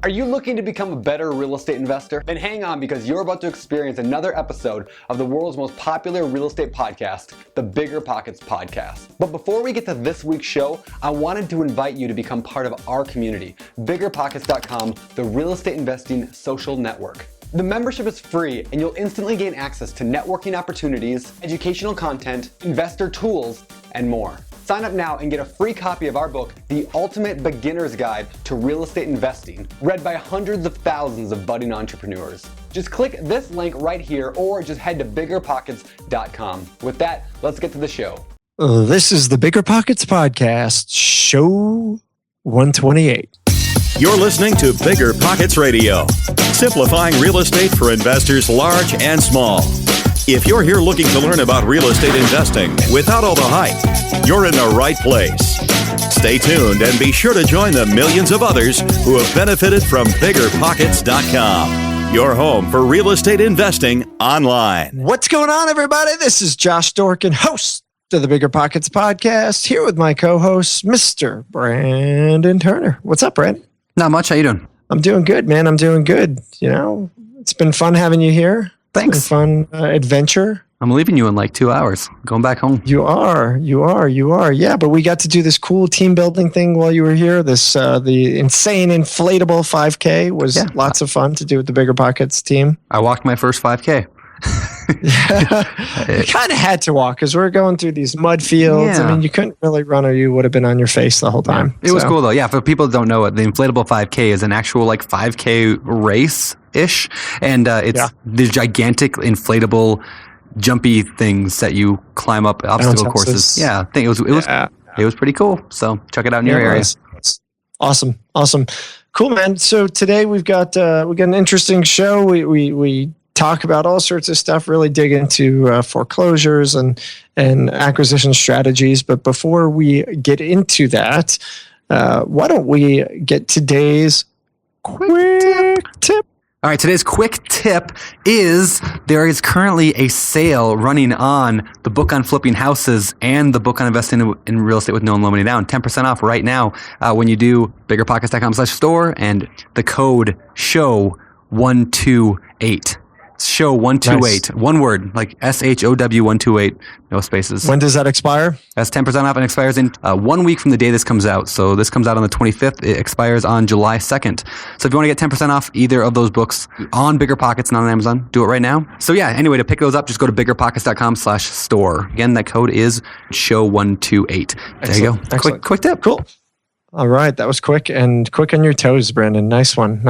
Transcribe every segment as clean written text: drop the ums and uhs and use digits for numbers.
Are you looking to become a better real estate investor? Then hang on, because you're about to experience another episode of the world's most popular real estate podcast, the BiggerPockets Podcast. But before we get to this week's show, I wanted to invite you to become part of our community, BiggerPockets.com, the real estate investing social network. The membership is free, and you'll instantly gain access to networking opportunities, educational content, investor tools, and more. Sign up now and get a free copy of our book, The Ultimate Beginner's Guide to Real Estate Investing, read by hundreds of thousands of budding entrepreneurs. Just click this link right here or just head to BiggerPockets.com. With that, let's get to the show. This is the BiggerPockets Podcast, show 128. You're listening to BiggerPockets Radio, simplifying real estate for investors large and small. If you're here looking to learn about real estate investing without all the hype, you're in the right place. Stay tuned and be sure to join the millions of others who have benefited from BiggerPockets.com, your home for real estate investing online. What's going on, everybody? This is Josh Dorkin, host of the BiggerPockets Podcast, here with my co-host, Mr. Brandon Turner. What's up, Brandon? Not much. How you doing? I'm doing good, man. I'm doing good. You know, it's been fun having you here. Thanks. It's been a fun adventure. I'm leaving you in like 2 hours. Going back home. You are. Yeah, but we got to do this cool team building thing while you were here. This the insane inflatable 5K was lots of fun to do with the BiggerPockets team. I walked my first 5K. You kind of had to walk because we're going through these mud fields. I mean, you couldn't really run or you would have been on your face the whole time. It was cool though. Yeah, for people that don't know it, the inflatable 5K is an actual like 5K race-ish. And it's the gigantic inflatable jumpy things that you climb up obstacle courses. Yeah, I think it was pretty cool. So check it out in your area. Awesome. Cool, man. So today we've got an interesting show. We talk about all sorts of stuff, really dig into foreclosures and acquisition strategies. But before we get into that, why don't we get today's quick tip? All right, today's quick tip is there is currently a sale running on the book on flipping houses and the book on investing in real estate with no loan money down. 10% off right now when you do BiggerPockets.com/store and the code SHOW128. Show 128. Nice. One word, like SHOW 128, no spaces. When does that expire? That's 10% off and expires in 1 week from the day this comes out. So this comes out on the 25th. It expires on July 2nd. So if you want to get 10% off either of those books on BiggerPockets, not on Amazon, do it right now. So yeah, anyway, to pick those up, just go to BiggerPockets.com/store. Again, that code is SHOW128. There you go. Excellent. Quick tip. Cool. All right. That was quick and quick on your toes, Brandon. Nice one.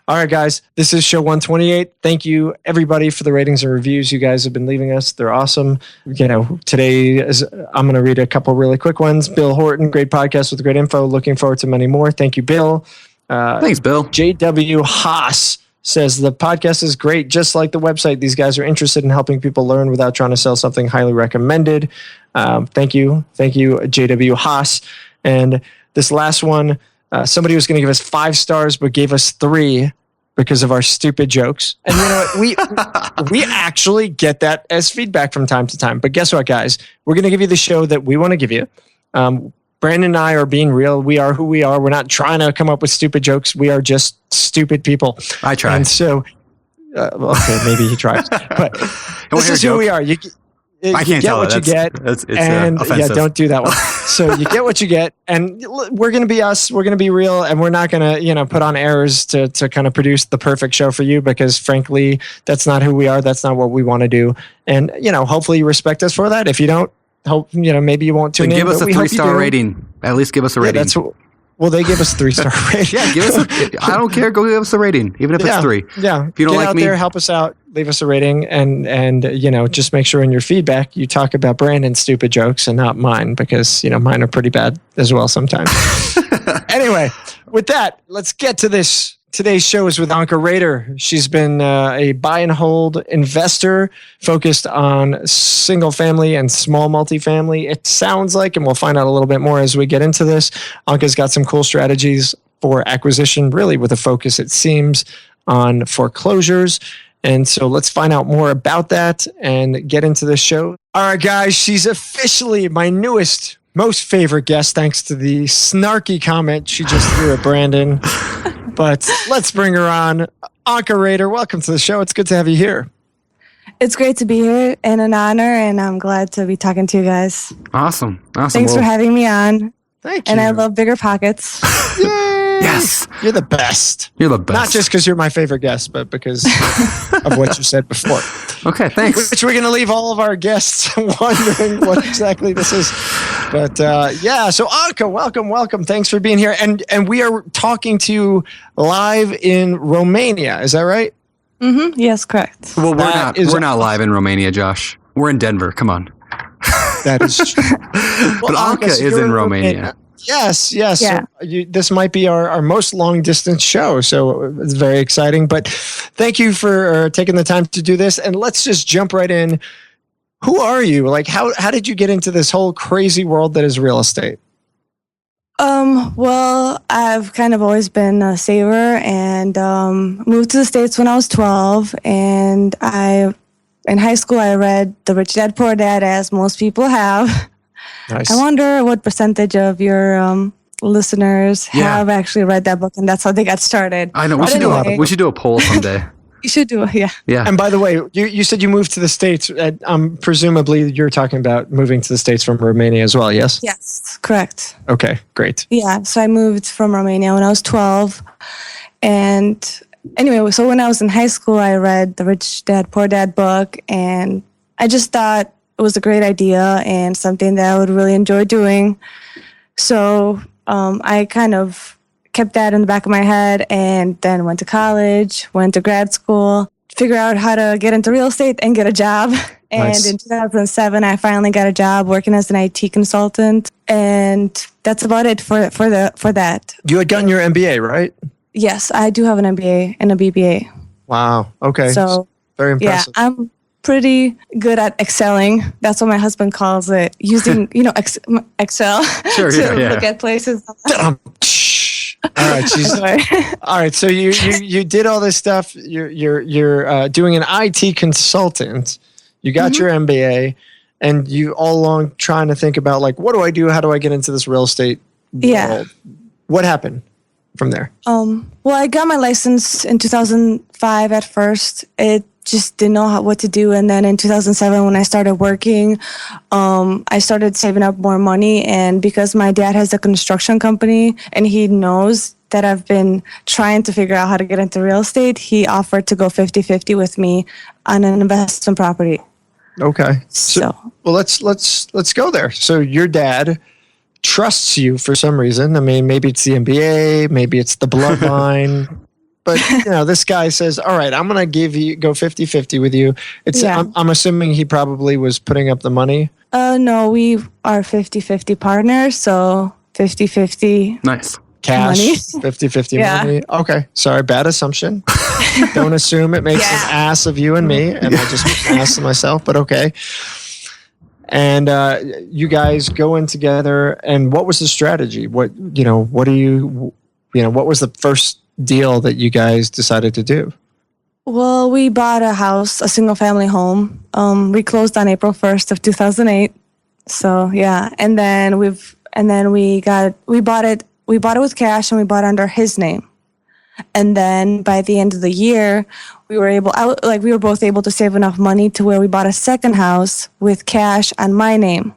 All right, guys. This is show 128. Thank you, everybody, for the ratings and reviews you guys have been leaving us. They're awesome. You know, today I'm going to read a couple really quick ones. Bill Horton, great podcast with great info. Looking forward to many more. Thank you, Bill. Thanks, Bill. JW Haas says the podcast is great, just like the website. These guys are interested in helping people learn without trying to sell something. Highly recommended. Thank you, JW Haas. And this last one, somebody was going to give us 5 stars, but gave us 3 because of our stupid jokes. And you know what? We actually get that as feedback from time to time. But guess what, guys? We're going to give you the show that we want to give you. Brandon and I are being real. We are who we are. We're not trying to come up with stupid jokes. We are just stupid people. I try. And so, okay, maybe he tries. But this is who we are. I can't tell what you get, and don't do that one. So you get what you get, and we're going to be us. We're going to be real, and we're not going to, put on errors to kind of produce the perfect show for you. Because frankly, that's not who we are. That's not what we want to do. And hopefully you respect us for that. If you don't, maybe you won't tune in. Give us a 3-star rating. At least give us a rating. Well, they give us 3-star rating. Yeah, give us. I don't care. Go give us a rating, even if it's 3. Yeah. If you don't Get out there, help us out. Leave us a rating, and just make sure in your feedback you talk about Brandon's stupid jokes and not mine, because mine are pretty bad as well sometimes. Anyway, with that, let's get to this. Today's show is with Anca Rader. She's been a buy and hold investor focused on single family and small multifamily. It sounds like, and we'll find out a little bit more as we get into this, Anca's got some cool strategies for acquisition, really with a focus, it seems, on foreclosures. And so let's find out more about that and get into the show. All right, guys, she's officially my newest, most favorite guest, thanks to the snarky comment she just threw at Brandon. But let's bring her on. Anca Rader, welcome to the show. It's good to have you here. It's great to be here and an honor, and I'm glad to be talking to you guys. Awesome. Thanks for having me on. Thank you. And I love Bigger Pockets. Yes. You're the best. You're the best. Not just because you're my favorite guest, but because of what you said before. Okay, thanks. Which we're going to leave all of our guests wondering what exactly this is. But yeah, so Anca, welcome. Thanks for being here. And we are talking to you live in Romania. Is that right? Mm-hmm. Yes, correct. Well, we're not live in Romania, Josh. We're in Denver. Come on. That is true. But Anca is in Romania. Yes. Yeah. So this might be our most long distance show. So it's very exciting. But thank you for taking the time to do this. And let's just jump right in. Who are you? Like, how did you get into this whole crazy world that is real estate? Well, I've kind of always been a saver and moved to the States when I was 12. And in high school, I read The Rich Dad, Poor Dad, as most people have. Nice. I wonder what percentage of your listeners have actually read that book, and that's how they got started. I know. We should do a poll someday. You should do it, yeah. Yeah. And by the way, you said you moved to the States. Presumably, you're talking about moving to the States from Romania as well, yes? Yes, correct. Okay, great. Yeah, so I moved from Romania when I was 12. And anyway, so when I was in high school, I read the Rich Dad, Poor Dad book, and I just thought it was a great idea and something that I would really enjoy doing. So I kind of kept that in the back of my head and then went to college, went to grad school, figure out how to get into real estate and get a job. And Nice. in 2007, I finally got a job working as an IT consultant. And that's about it for that. You had gotten your MBA, right? Yes, I do have an MBA and a BBA. Wow. Okay. So very impressive. yeah, I'm pretty good at excelling. That's what my husband calls it. Using, Excel Sure, to yeah. look at places. All right. Sorry. All right. So you did all this stuff. You're doing an IT consultant. You got your MBA, and you all along trying to think about like, what do I do? How do I get into this real estate world? Yeah. What happened from there? Well, I got my license in 2005 at first. It just didn't know what to do. And then in 2007, when I started working, I started saving up more money. And because my dad has a construction company and he knows that I've been trying to figure out how to get into real estate, he offered to go 50-50 with me on an investment property. Okay. So Well, let's go there. So your dad trusts you for some reason. I mean, maybe it's the MBA, maybe it's the bloodline. But this guy says, "All right, I'm going to go 50-50 with you." I'm assuming he probably was putting up the money. No, we are 50-50 partners, so 50-50. Nice. Cash, Money. 50-50 Yeah. money. Okay, sorry, bad assumption. Don't assume it makes an ass of you and me, and I just make an ass of myself. But okay. And you guys go in together. And what was the strategy? What was the first deal that you guys decided to do? Well, we bought a house, a single family home. We closed on April 1st of 2008. So yeah, and then we bought it with cash, and we bought it under his name. And then by the end of the year, we were both able to save enough money to where we bought a second house with cash on my name.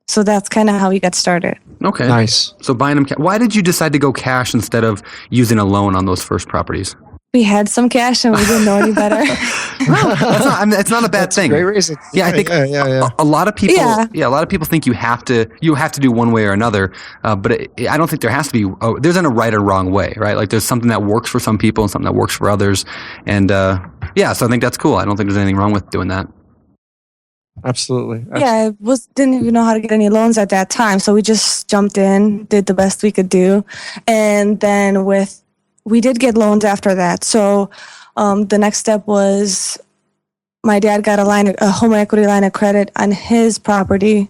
So that's kind of how we got started. Okay. Nice. So buying them. Why did you decide to go cash instead of using a loan on those first properties? We had some cash and we didn't know any better. It's not a bad thing. Great reason. Yeah, I think a lot of people. Yeah, a lot of people think you have to do one way or another. But I don't think there has to be. There isn't a right or wrong way, right? Like there's something that works for some people and something that works for others. And so I think that's cool. I don't think there's anything wrong with doing that. Absolutely. Yeah, I didn't even know how to get any loans at that time, so we just jumped in, did the best we could do, and then we did get loans after that. So the next step was my dad got a home equity line of credit on his property,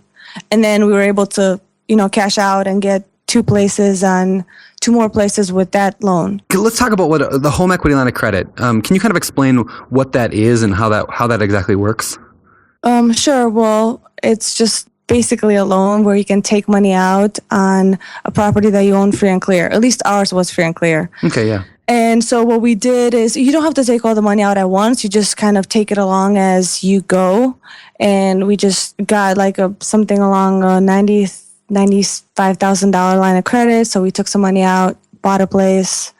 and then we were able to cash out and get two more places with that loan. Let's talk about what the home equity line of credit. Can you kind of explain what that is and how that exactly works? Sure. Well, it's just basically a loan where you can take money out on a property that you own free and clear. At least ours was free and clear. Okay, yeah. And so what we did is you don't have to take all the money out at once. You just kind of take it along as you go. And we just got like something along a $95,000 line of credit. So we took some money out, bought a place,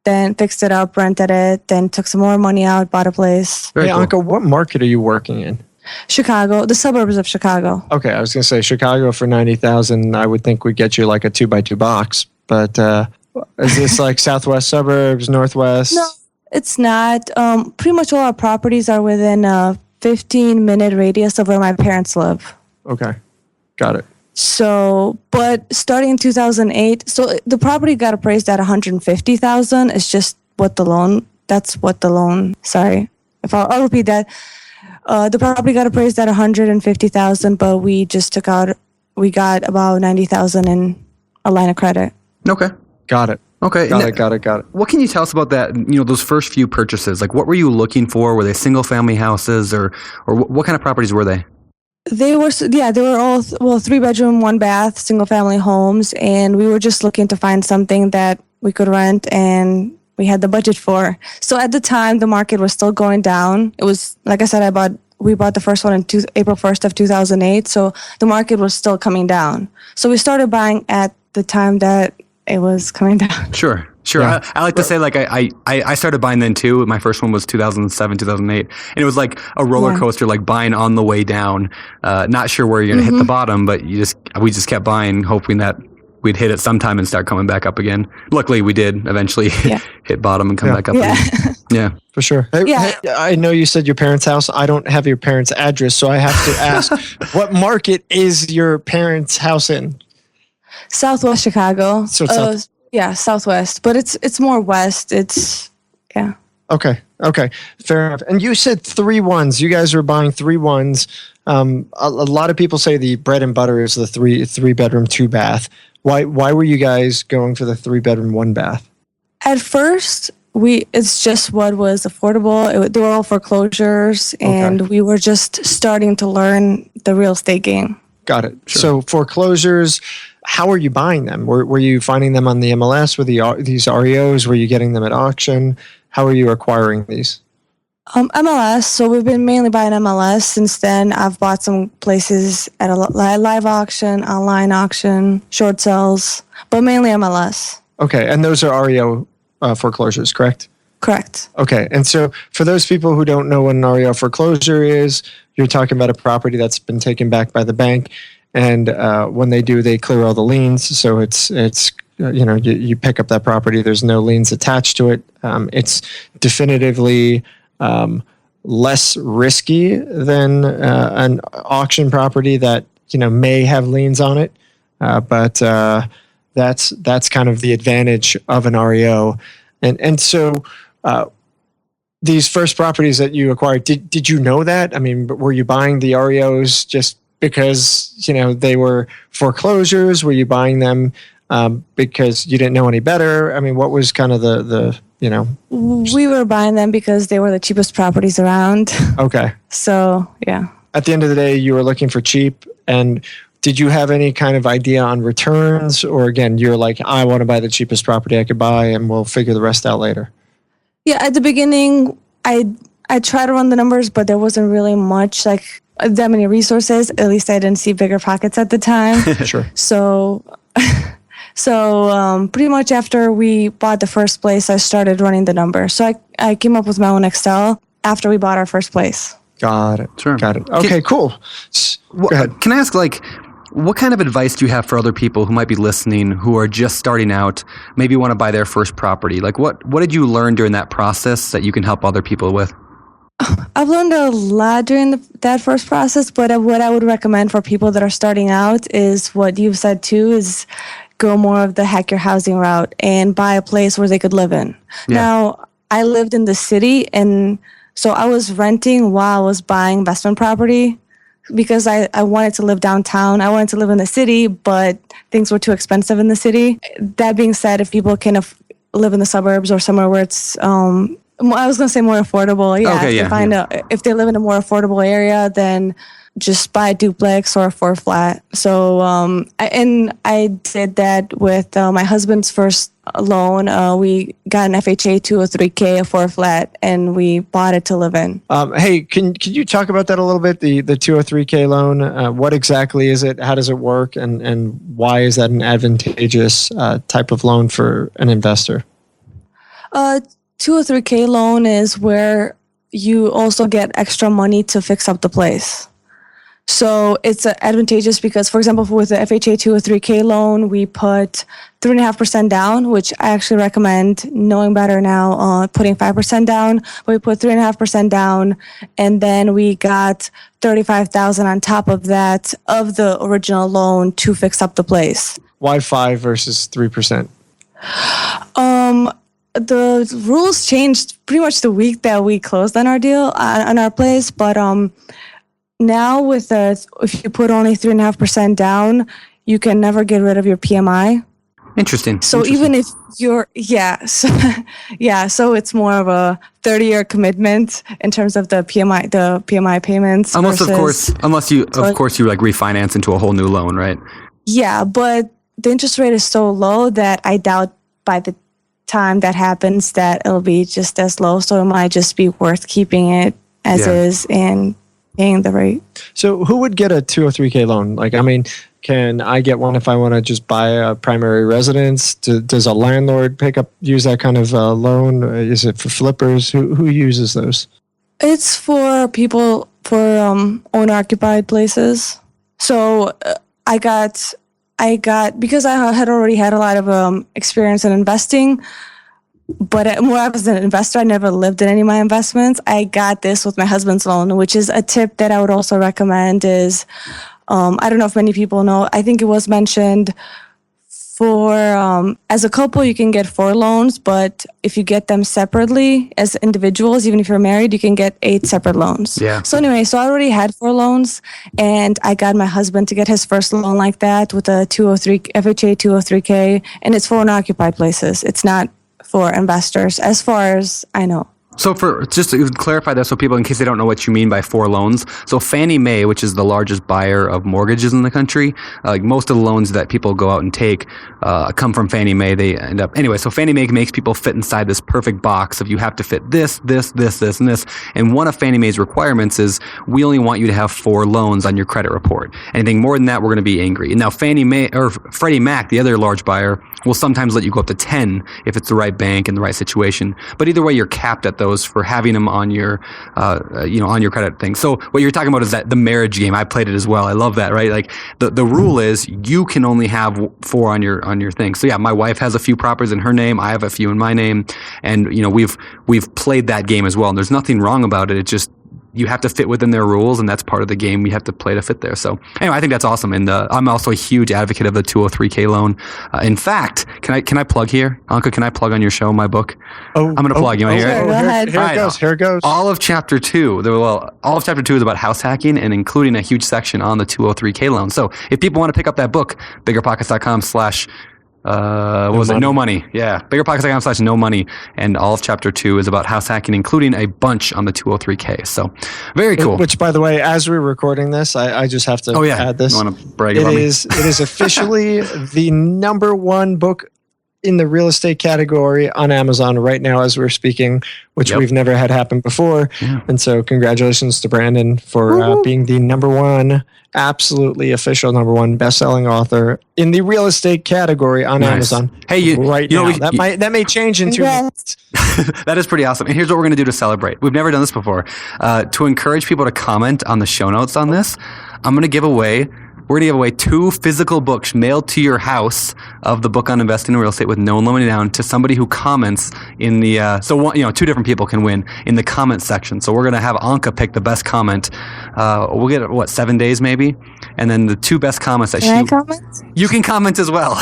then fixed it up, rented it, then took some more money out, bought a place. Hey, Anca, what market are you working in? Chicago, the suburbs of Chicago. Okay, I was going to say Chicago for $90,000. I would think we'd get you like a 2x2 box, but is this like southwest suburbs, northwest? No, it's not. Pretty much all our properties are within a 15-minute radius of where my parents live. Okay, got it. So, but starting in 2008, so the property got appraised at $150,000. It's just what the loan. That's what the loan. Sorry, if I'll repeat that. The property got appraised at $150,000, but we just took out. We got about $90,000 in a line of credit. Okay. Got it. Okay. Got it. What can you tell us about that? Those first few purchases. Like, what were you looking for? Were they single family houses, or what kind of properties were they? They were all 3-bedroom, 1-bath, single family homes, and we were just looking to find something that we could rent and we had the budget for. So at the time, the market was still going down. It was, like I said, we bought the first one in April 1st of 2008. So the market was still coming down. So we started buying at the time that it was coming down. Sure. Yeah. I like to say, like, I started buying then too. My first one was 2007, 2008. And it was like a roller coaster, like buying on the way down. Not sure where you're going to hit the bottom, but we just kept buying, hoping that we'd hit it sometime and start coming back up again. Luckily, we did eventually hit bottom and come back up again. Yeah. For sure. Hey, I know you said your parents' house. I don't have your parents' address, so I have to ask, what market is your parents' house in? Southwest Chicago. So it's southwest, but it's more west. Okay, fair enough. And you said 3-1s. You guys were buying 3-1s. A lot of people say the bread and butter is the 3-bedroom, 2-bath. Why were you guys going for the 3-bedroom, 1-bath? At first, it's just what was affordable. They were all foreclosures, and we were just starting to learn the real estate game. Got it. Sure. So foreclosures, how are you buying them? Were you finding them on the MLS? Were these REOs? Were you getting them at auction? How are you acquiring these? MLS. So we've been mainly buying MLS. Since then, I've bought some places at a live auction, online auction, short sales, but mainly MLS. Okay, and those are REO foreclosures, correct? Correct. Okay, and so for those people who don't know what an REO foreclosure is, you're talking about a property that's been taken back by the bank, and when they do, they clear all the liens. So it's you pick up that property. There's no liens attached to it. It's definitively less risky than an auction property that may have liens on it, but that's kind of the advantage of an REO, and so. These first properties that you acquired, did you know that? I mean, were you buying the REOs just because they were foreclosures? Were you buying them because you didn't know any better? I mean, what was kind of the We were buying them because they were the cheapest properties around. Okay. So yeah. At the end of the day, you were looking for cheap. And did you have any kind of idea on returns, or again, you're like, I want to buy the cheapest property I could buy, and we'll figure the rest out later? Yeah, at the beginning, I tried to run the numbers, but there wasn't really much, like that many resources. At least I didn't see BiggerPockets at the time. Sure. So pretty much after we bought the first place, I started running the numbers. So I came up with my own Excel after we bought our first place. Got it. Sure. Got it. Okay, cool. Go ahead. Can I ask, like, what kind of advice do you have for other people who might be listening, who are just starting out, maybe want to buy their first property? Like, what did you learn during that process that you can help other people with? I've learned a lot during that first process, but what I would recommend for people that are starting out is what you've said too, is go more of the hack your housing route and buy a place where they could live in. Yeah. Now, I lived in the city, and so I was renting while I was buying investment property, because I wanted to live downtown. I wanted to live in the city, but things were too expensive in the city. That being said, if people can live in the suburbs or somewhere where it's I was going to say more affordable. Yeah. Okay, If they live in a more affordable area, then just buy a duplex or a 4-flat. So, I did that with my husband's first loan. We got an FHA 203K, a 4-flat, and we bought it to live in. Hey, can you talk about that a little bit? The 203K loan. What exactly is it? How does it work? And why is that an advantageous type of loan for an investor? 203K loan is where you also get extra money to fix up the place. So it's advantageous because, for example, with the FHA 203K loan, we put 3.5% down, which I actually recommend, knowing better now, putting 5% down. But we put 3.5% down, and then we got $35,000 on top of that of the original loan to fix up the place. Why 5 versus 3%? The rules changed pretty much the week that we closed on our deal, on our place, but now if you put only 3.5% down, you can never get rid of your PMI. Interesting. So even if so it's more of a 30-year commitment in terms of the PMI payments. Unless you like refinance into a whole new loan, right? Yeah, but the interest rate is so low that I doubt by the time that happens that it'll be just as low. So it might just be worth keeping it as is and paying the rate. So who would get a 203K loan? Like, I mean, can I get one if I want to just buy a primary residence? Does a landlord use that kind of loan? Is it for flippers? Who uses those? It's for people for owner-occupied places. So I got because I had already had a lot of experience in investing. But more as an investor, I never lived in any of my investments. I got this with my husband's loan, which is a tip that I would also recommend is, I don't know if many people know, I think it was mentioned for, as a couple, you can get 4 loans, but if you get them separately as individuals, even if you're married, you can get 8 separate loans. Yeah. So anyway, I already had 4 loans, and I got my husband to get his first loan like that with a FHA 203K, and it's for owner-occupied places. It's not for investors, as far as I know. So just to clarify that, so people, in case they don't know what you mean by 4 loans, so Fannie Mae, which is the largest buyer of mortgages in the country, like most of the loans that people go out and take come from Fannie Mae. They end up anyway. So Fannie Mae makes people fit inside this perfect box of you have to fit this, this, this, this, and this. And one of Fannie Mae's requirements is we only want you to have 4 loans on your credit report. Anything more than that, we're going to be angry. And now Fannie Mae or Freddie Mac, the other large buyer, will sometimes let you go up to 10 if it's the right bank and the right situation. But either way, you're capped at those for having them on your, on your credit thing. So what you're talking about is that the marriage game. I played it as well. I love that, right? Like the rule is you can only have 4 on your thing. So yeah, my wife has a few properties in her name. I have a few in my name, and we've played that game as well. And there's nothing wrong about it. It just you have to fit within their rules, and that's part of the game. We have to play to fit there. So anyway, I think that's awesome. And I'm also a huge advocate of the 203K loan. In fact, can I plug here? Anca, can I plug on your show my book? I'm going to plug. You want to hear it? Go ahead. Here it goes. All of chapter 2. All of chapter 2 is about house hacking and including a huge section on the 203K loan. So if people want to pick up that book, BiggerPockets.com/ no money. Yeah. BiggerPockets.com/no money. And all of chapter 2 is about house hacking, including a bunch on the 203K. So very cool. Which, by the way, as we're recording this, I just have to add this. You want to brag about me? It is officially the number 1 book in the real estate category on Amazon right now as we're speaking, which we've never had happen before. Yeah. And so congratulations to Brandon for being the number 1, absolutely official number 1 best-selling author in the real estate category on Amazon. Hey, that may change in 2 months. That is pretty awesome. And here's what we're going to do to celebrate. We've never done this before. To encourage people to comment on the show notes on this, we're going to give away 2 physical books mailed to your house of the book on investing in real estate with no money down to somebody who comments in the 2 different people can win in the comment section. So we're going to have Anca pick the best comment. We'll get 7 days maybe, and then the 2 best comments that Can I comment? You can comment as well.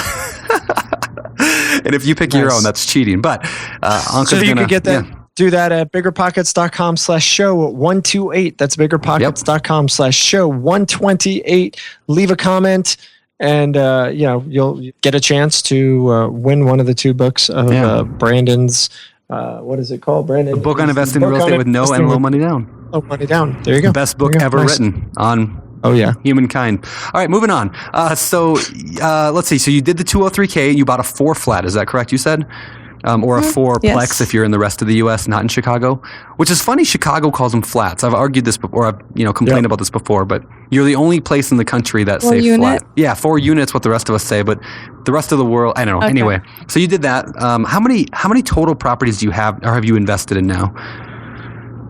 And if you pick your own, that's cheating. But Anca's you could get that. Yeah. Do that at biggerpockets.com/show128. That's biggerpockets.com/show128. Leave a comment, and you'll get a chance to win one of the 2 books of Brandon's what is it called, Brandon? A book on investing in real estate with no and low money down. Low money down. There you go. Best book ever written on humankind. All right, moving on. Let's see. So you did the 203K. You bought a 4 flat. Is that correct? You said, or a 4-plex if you're in the rest of the U.S., not in Chicago. Which is funny. Chicago calls them flats. I've argued this before. I've complained about this before. But you're the only place in the country that say flat. Yeah, 4 units. What the rest of us say, but the rest of the world, I don't know. Okay. Anyway, so you did that. How many total properties do you have, or have you invested in now?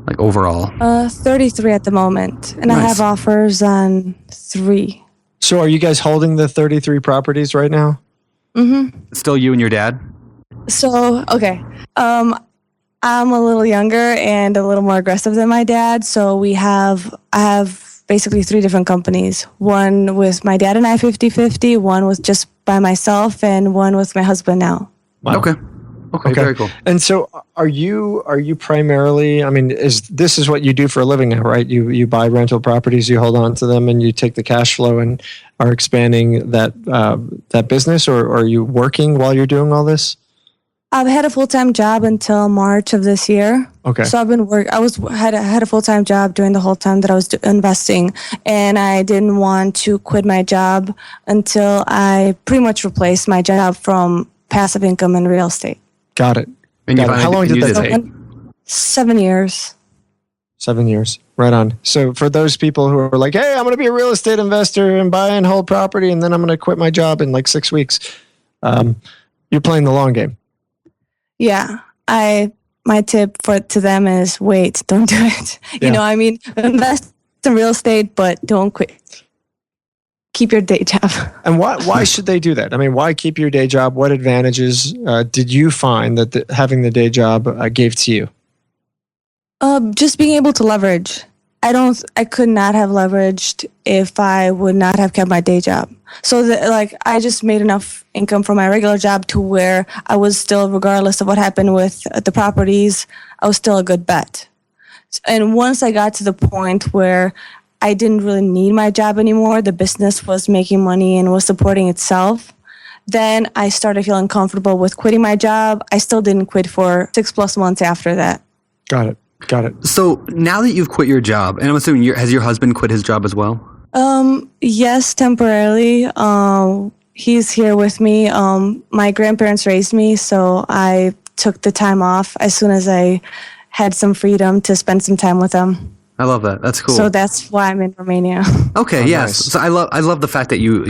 Like overall? 33 at the moment. And Nice. I have offers on 3. So are you guys holding the 33 properties right now? Mm-hmm. Still you and your dad? So, okay. I'm a little younger and a little more aggressive than my dad. So I have basically 3 different companies. One with my dad and I 50-50, one with just by myself, and one with my husband now. Wow. Okay, very cool. And so are you primarily, I mean, this is what you do for a living now, right? You buy rental properties, you hold on to them, and you take the cash flow and are expanding that business, or are you working while you're doing all this? I've had a full-time job until March of this year. Okay. So I've been had a full-time job during the whole time that I was investing, and I didn't want to quit my job until I pretty much replaced my job from passive income and real estate. Got it. And How long did that take? 7 years. 7 years. Right on. So for those people who are like, hey, I'm going to be a real estate investor and buy and hold property, and then I'm going to quit my job in like 6 weeks, you're playing the long game. Yeah. My tip to them is wait, don't do it. Invest in real estate, but don't quit. Keep your day job. And why should they do that? I mean, why keep your day job? What advantages did you find that having the day job gave to you? Just being able to leverage. I could not have leveraged if I would not have kept my day job. So I just made enough income from my regular job to where I was still, regardless of what happened with the properties, I was still a good bet. And once I got to the point where I didn't really need my job anymore, the business was making money and was supporting itself, then I started feeling comfortable with quitting my job. I still didn't quit for 6+ months after that. Got it. So now that you've quit your job, and I'm assuming has your husband quit his job as well? Yes, temporarily. He's here with me. My grandparents raised me, so I took the time off as soon as I had some freedom to spend some time with them. I love that. That's cool. So that's why I'm in Romania. Okay, yes. Nice. So I love the fact that you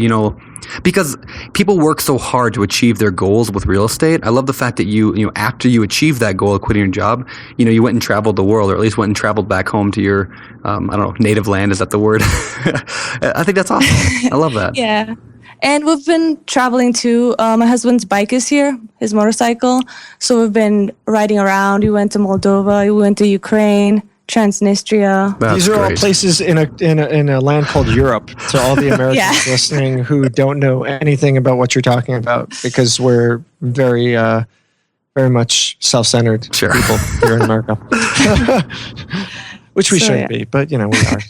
because people work so hard to achieve their goals with real estate. I love the fact that you after you achieved that goal of quitting your job, you went and traveled the world, or at least went and traveled back home to your I don't know, native land. Is that the word? I think that's awesome. I love that. Yeah. And we've been traveling too. My husband's bike is here, his motorcycle. So we've been riding around. We went to Moldova. We went to Ukraine, Transnistria. These are all places in a land called Europe. To all the Americans listening who don't know anything about what you're talking about, because we're very, very much self-centered people here in America, which we shouldn't be, but we are.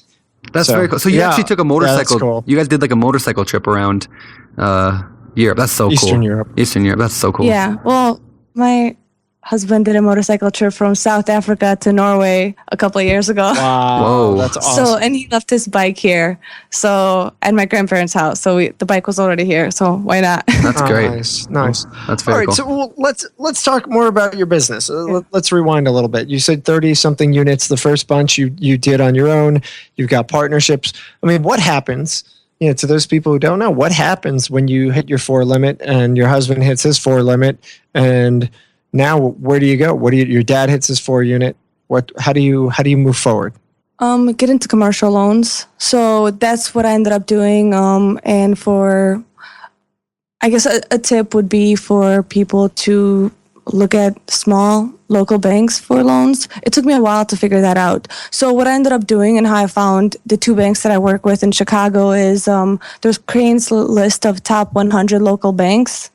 That's very cool. So you actually took a motorcycle. Cool. You guys did like a motorcycle trip around Europe. That's so cool. Eastern Europe. That's so cool. Yeah. Well, my husband did a motorcycle trip from South Africa to Norway a couple of years ago. Wow. Whoa. That's awesome. So, and he left his bike here. So, at my grandparents' house. So the bike was already here. So why not? That's great. Nice. That's very cool. All right. So let's talk more about your business. Let's rewind a little bit. You said 30 something units. The first bunch you did on your own. You've got partnerships. I mean, what happens? To those people who don't know, what happens when you hit your 4 limit and your husband hits his 4 limit, and now where do you go? Your dad hits his 4 unit. How do you move forward? Get into commercial loans. So that's what I ended up doing. And for, I guess a tip would be for people to look at small local banks for loans. It took me a while to figure that out. So what I ended up doing and how I found the 2 banks that I work with in Chicago is there's Crane's list of top 100 local banks.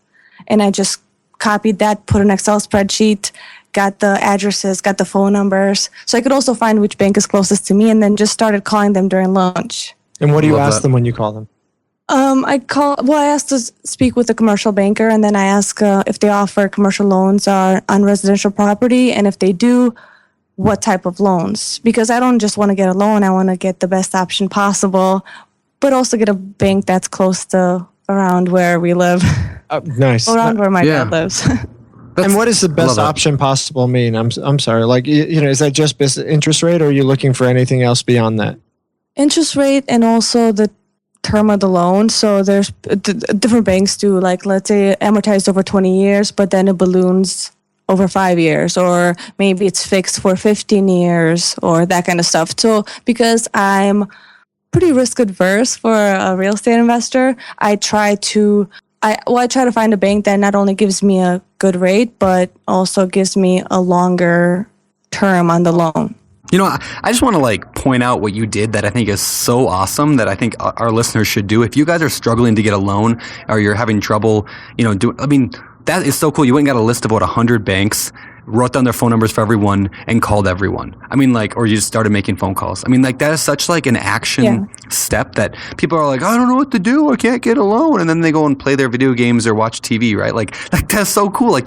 And I just copied that, put an Excel spreadsheet, got the addresses, got the phone numbers. So I could also find which bank is closest to me, and then just started calling them during lunch. And what do you ask them when you call them? I asked to speak with a commercial banker, and then I ask if they offer commercial loans on residential property, and if they do, what type of loans. Because I don't just want to get a loan, I want to get the best option possible, but also get a bank that's close to around where we live. Nice. Around where my dad lives. And what does the best option possible mean? I'm sorry. Like, is that just interest rate, or are you looking for anything else beyond that? Interest rate and also the term of the loan. So there's different banks do, like, let's say amortized over 20 years, but then it balloons over 5 years, or maybe it's fixed for 15 years or that kind of stuff. So because I'm pretty risk adverse for a real estate investor, I try to find a bank that not only gives me a good rate, but also gives me a longer term on the loan. You know, I just want to point out what you did that I think is so awesome that I think our listeners should do. If you guys are struggling to get a loan or you're having trouble, that is so cool. You went and got a list of 100 banks, wrote down their phone numbers for everyone, and called everyone. Or you just started making phone calls. That is such an action step that people are like, I don't know what to do. I can't get a loan. And then they go and play their video games or watch TV, right? That's so cool. I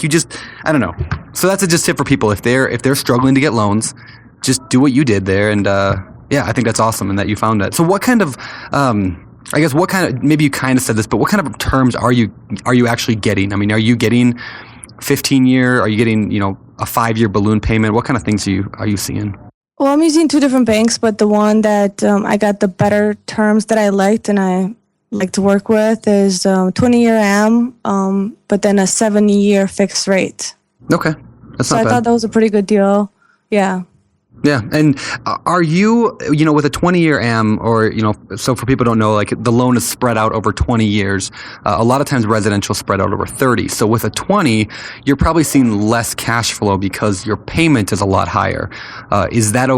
don't know. So that's a just tip for people. If they're struggling to get loans, just do what you did there. And I think that's awesome and that you found that. So what kind of, maybe you kind of said this, but what kind of terms are you actually getting? Are you getting 15-year? Are you getting, a 5-year balloon payment? What kind of things are you seeing? Well, I'm using 2 different banks, but the one that I got the better terms that I liked and I like to work with is 20-year AM, but then a 7-year fixed rate. Okay. That's so not bad. I thought that was a pretty good deal. Yeah. Yeah. And are you, with a 20-year AM or, so for people who don't know, the loan is spread out over 20 years. A lot of times residential spread out over 30. So with a 20, you're probably seeing less cash flow because your payment is a lot higher. Is that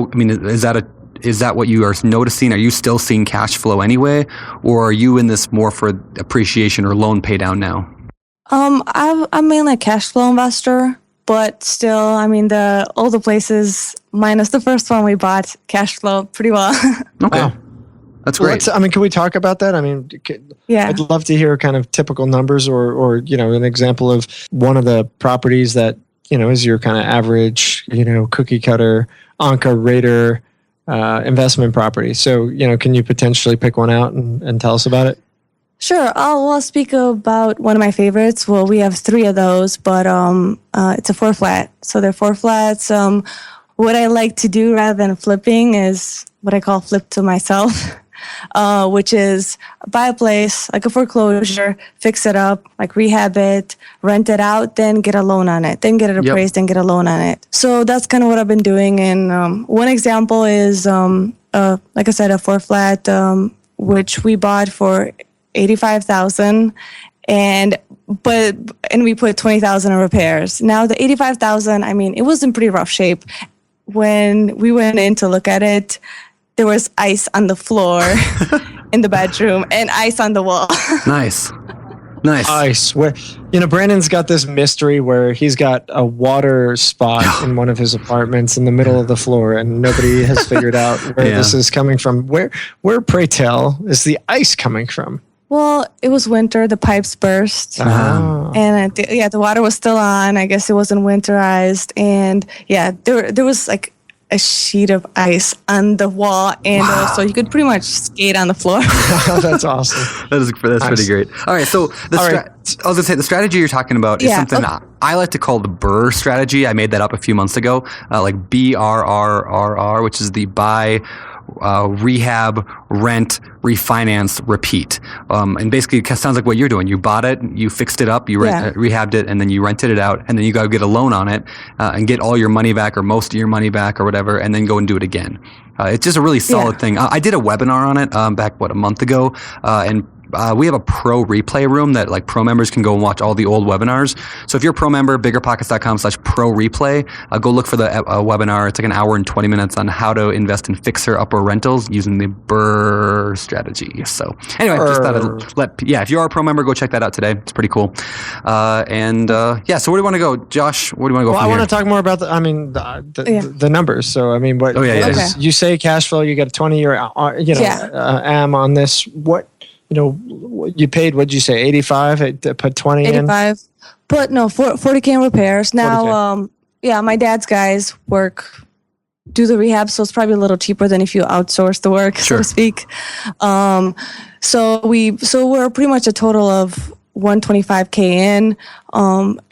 what you are noticing? Are you still seeing cash flow anyway? Or are you in this more for appreciation or loan pay down now? I'm mainly a cash flow investor. But still, the older places, minus the first one we bought, cash flow pretty well. Okay. Wow. That's great. Can we talk about that? Yeah. I'd love to hear kind of typical numbers or an example of one of the properties that, is your kind of average, cookie cutter, Anca rater investment property. So, can you potentially pick one out and tell us about it? Sure. I'll speak about one of my favorites. Well, we have 3 of those, but it's a 4-flat. So they're 4 flats. What I like to do rather than flipping is what I call flip to myself, which is buy a place, like a foreclosure, fix it up, rehab it, rent it out, then get a loan on it, then get it appraised, then get a loan on it. So that's kind of what I've been doing. And one example is, like I said, a 4-flat, which we bought for $85,000 and we put $20,000 in repairs. Now the $85,000, it was in pretty rough shape. When we went in to look at it, there was ice on the floor in the bedroom and ice on the wall. Nice. Ice. Where Brandon's got this mystery where he's got a water spot in one of his apartments in the middle of the floor, and nobody has figured out where this is coming from. Where, pray tell, is the ice coming from? Well, it was winter. The pipes burst, and the water was still on. I guess it wasn't winterized, and there was a sheet of ice on the wall, and so you could pretty much skate on the floor. That's awesome. That's pretty great. All right, so I was gonna say the strategy you're talking about is something I like to call the BRRRR strategy. I made that up a few months ago, BRRRR, which is the buy, rehab, rent, refinance, repeat. And basically it sounds like what you're doing. You bought it, you fixed it up, you rehabbed it, and then you rented it out, and then you got to get a loan on it and get all your money back or most of your money back or whatever, and then go and do it again. It's just a really solid thing. I did a webinar on it back, a month ago, and we have a pro replay room that pro members can go and watch all the old webinars. So if you're a pro member, biggerpockets.com/pro replay, go look for the webinar. It's an hour and 20 minutes on how to invest in fixer upper rentals using the BRRRR strategy. So anyway, just thought if you are a pro member, go check that out today. It's pretty cool. So where do you want to go? Josh, where do you want to go from I here? want to talk more about the numbers. So, you say cash flow, you get a 20-year, AM on this. you paid, what'd you say, 85 to put 20 in? 85. But no, 40K in repairs. Now, my dad's guys do the rehab, so it's probably a little cheaper than if you outsource the work, so to speak. So we're pretty much a total of 125K in.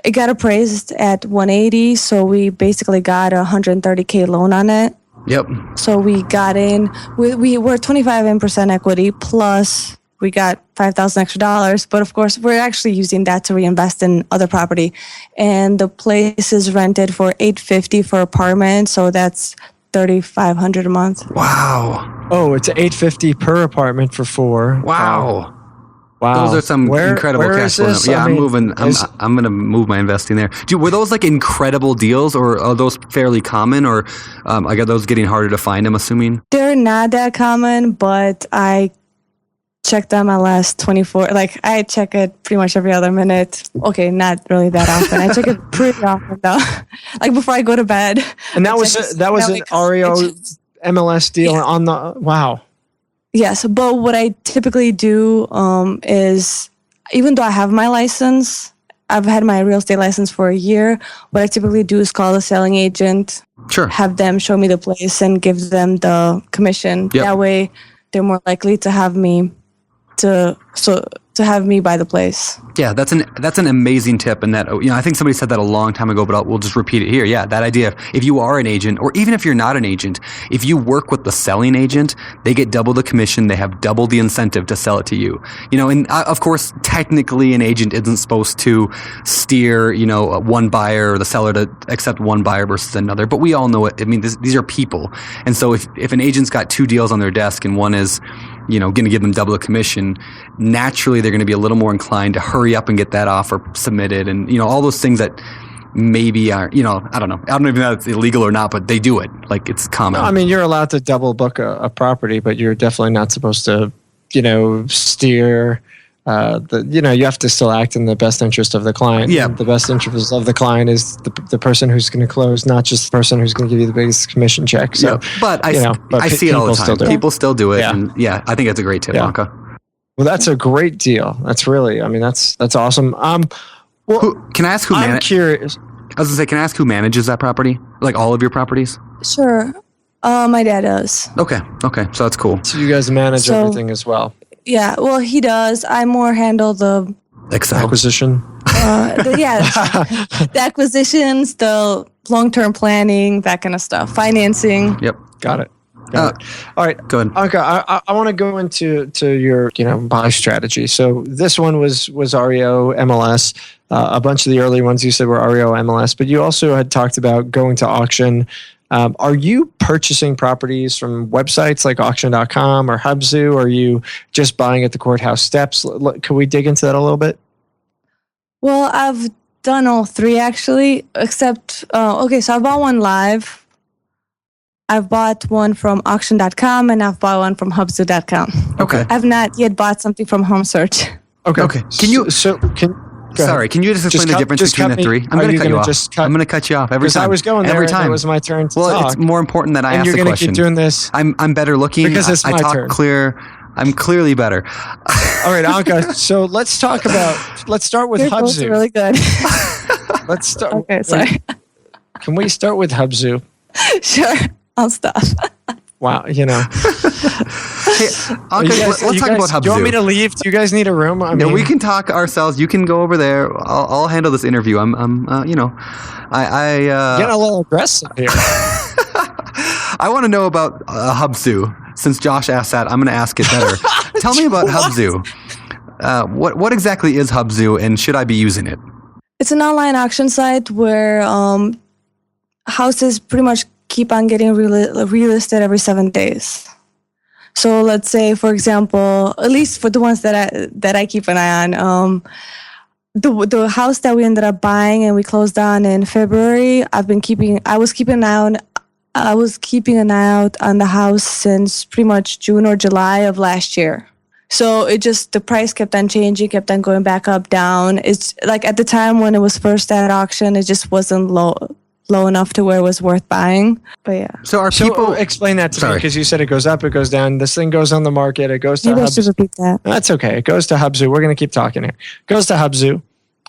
It got appraised at 180, so we basically got a 130K loan on it. Yep. So we got in. We were 25% equity plus. We got $5,000 extra dollars, but of course we're actually using that to reinvest in other property. And the place is rented for $850 for apartment, so that's $3,500 a month. Wow. Oh, it's $850 per apartment for 4. Wow. Wow. Those are some incredible cash flow. Yeah, I'm going to move my investing there. Were those like incredible deals, or are those fairly common, or are those getting harder to find, I'm assuming? They're not that common, but I check MLS 24. Like, I check it pretty much every other minute. Okay, not really that often. I check it pretty often though. Like before I go to bed. And that was an REO MLS deal on the wow. Yes, but what I typically do is, even though I have my license, I've had my real estate license for a year. What I typically do is call the selling agent, have them show me the place, and give them the commission. Yep. That way, they're more likely to have me buy the place. Yeah, that's an amazing tip, and that I think somebody said that a long time ago, but we'll just repeat it here. Yeah, that idea. If you are an agent, or even if you're not an agent, if you work with the selling agent, they get double the commission. They have double the incentive to sell it to you. And of course, technically, an agent isn't supposed to steer one buyer or the seller to accept one buyer versus another. But we all know it. I mean, these are people, and so if an agent's got 2 deals on their desk and one is going to give them double the commission, naturally they're going to be a little more inclined to hurry up and get that offer submitted, and all those things that maybe are I don't know if that's illegal or not, but they do it. Like, it's common. No, I mean, you're allowed to double book a property, but you're definitely not supposed to steer. You have to still act in the best interest of the client. Yeah. The best interest of the client is the person who's going to close, not just the person who's going to give you the biggest commission check. So, but I see it all the time. People still do it. Yeah. And I think that's a great tip, Anca. Well, that's a great deal. That's really, that's awesome. Can I ask who I'm curious. I was going to say, can I ask who manages that property? Like all of your properties? Sure. My dad does. Okay. So that's cool. So you guys manage everything as well. Yeah, well, he does. I more handle the acquisition. The acquisitions, the long-term planning, that kind of stuff, financing. Yep, got it. All right, go ahead. Anca, I want to go into your buy strategy. So this one was REO MLS. A bunch of the early ones you said were REO MLS, but you also had talked about going to auction. Are you purchasing properties from websites like auction.com or Hubzu, or are you just buying at the courthouse steps? Can we dig into that a little bit? Well, I've done all 3 actually, except, so I bought one live. I've bought one from auction.com, and I've bought one from Hubzu.com. Okay. I've not yet bought something from Home Search. Okay. Can you just explain the difference between the 3? I'm going to cut you off. I'm going to cut you off every time. Because I was going there, every time. It was my turn to talk. Well, it's more important that I ask the question. And you're going to keep doing this. I'm better looking. Because it's my turn. Clear. I'm clearly better. All right, Anca. So let's start with You're Hubzu. both really good. Let's start. Okay, sorry. Can we start with Hubzu? Sure. I'll stop. Wow, Hey, Anca, let's talk about Hubzu. Do you want me to leave? Do you guys need a room? No, we can talk ourselves. You can go over there. I'll handle this interview. I'm getting a little aggressive here. I want to know about Hubzu. Since Josh asked that, I'm going to ask it better. Tell me about Hubzu. What exactly is Hubzu, and should I be using it? It's an online auction site where houses pretty much keep on getting relisted every 7 days. So let's say, for example, at least for the ones that I keep an eye on, the house that we ended up buying and we closed on in February, I was keeping an eye out on the house since pretty much June or July of last year. So the price kept on changing, kept on going back up, down. It's like at the time when it was first at auction, it just wasn't low. low enough to where it was worth buying. But yeah. So are So people... explain that to me, Sorry. because you said it goes up, it goes down. This thing goes on the market. It goes to Maybe I should Hubzu. repeat that. That's okay. It goes to Hubzu. We're going to keep talking here. Goes to Hubzu.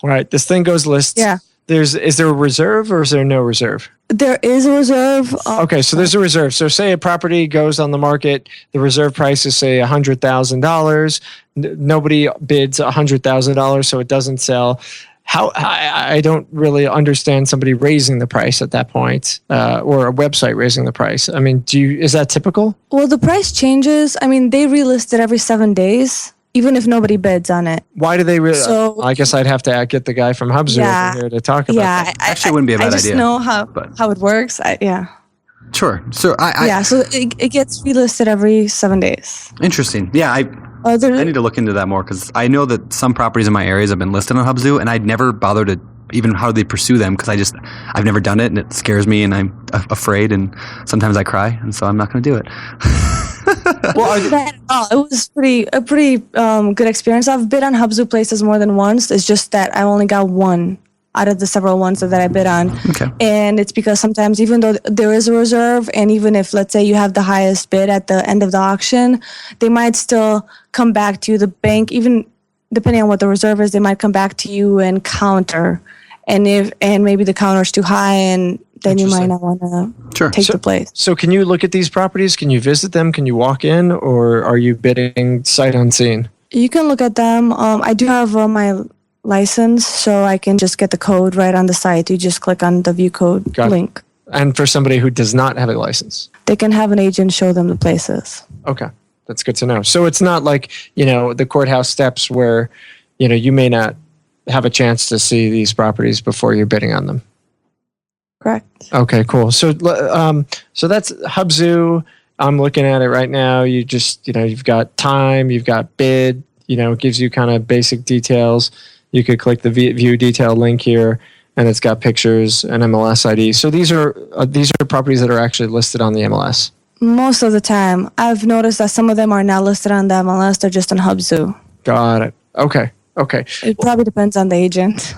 All right. This thing goes lists. Yeah. Is there a reserve or is there no reserve? There is a reserve. Okay, so there's a reserve. So say a property goes on the market, the reserve price is say $100,000. Nobody bids $100,000, so it doesn't sell. How I don't really understand somebody raising the price at that point, or a website raising the price. I mean, is that typical? Well, the price changes. I mean, they relist it every 7 days, even if nobody bids on it. Why do they really? So- I guess I'd have to get the guy from Hubzu over here to talk about that. Actually, wouldn't be a bad I just idea, know how it works. Sure. So So it gets relisted every 7 days. Interesting. Yeah, I need to look into that more, because I know that some properties in my areas have been listed on Hubzu, and I'd never bother to even hardly pursue them, because I've never done it, and it scares me, and I'm afraid, and sometimes I cry, and so I'm not going to do it. It was a pretty good experience. I've bid on Hubzu places more than once. It's just that I only got one out of the several ones that I bid on. Okay. And it's because sometimes, even though there is a reserve, and even if, let's say, you have the highest bid at the end of the auction, they might still come back to you. The bank, even depending on what the reserve is, they might come back to you and counter. And maybe the counter is too high, and then you might not want to take the place. So can you look at these properties? Can you visit them? Can you walk in, or are you bidding sight unseen? You can look at them. I do have my license, so I can just get the code right on the site. You just click on the view code link. And for somebody who does not have a license? They can have an agent show them the places. Okay. That's good to know. So it's not like, the courthouse steps where, you may not have a chance to see these properties before you're bidding on them. Correct. Okay, cool. So that's Hubzu. I'm looking at it right now. You just, you've got time, you've got bid, it gives you kind of basic details. You could click the view detail link here, and it's got pictures and MLS ID. So these are properties that are actually listed on the MLS. Most of the time. I've noticed that some of them are not listed on the MLS. They're just on Hubzu. Got it. Okay. It probably depends on the agent.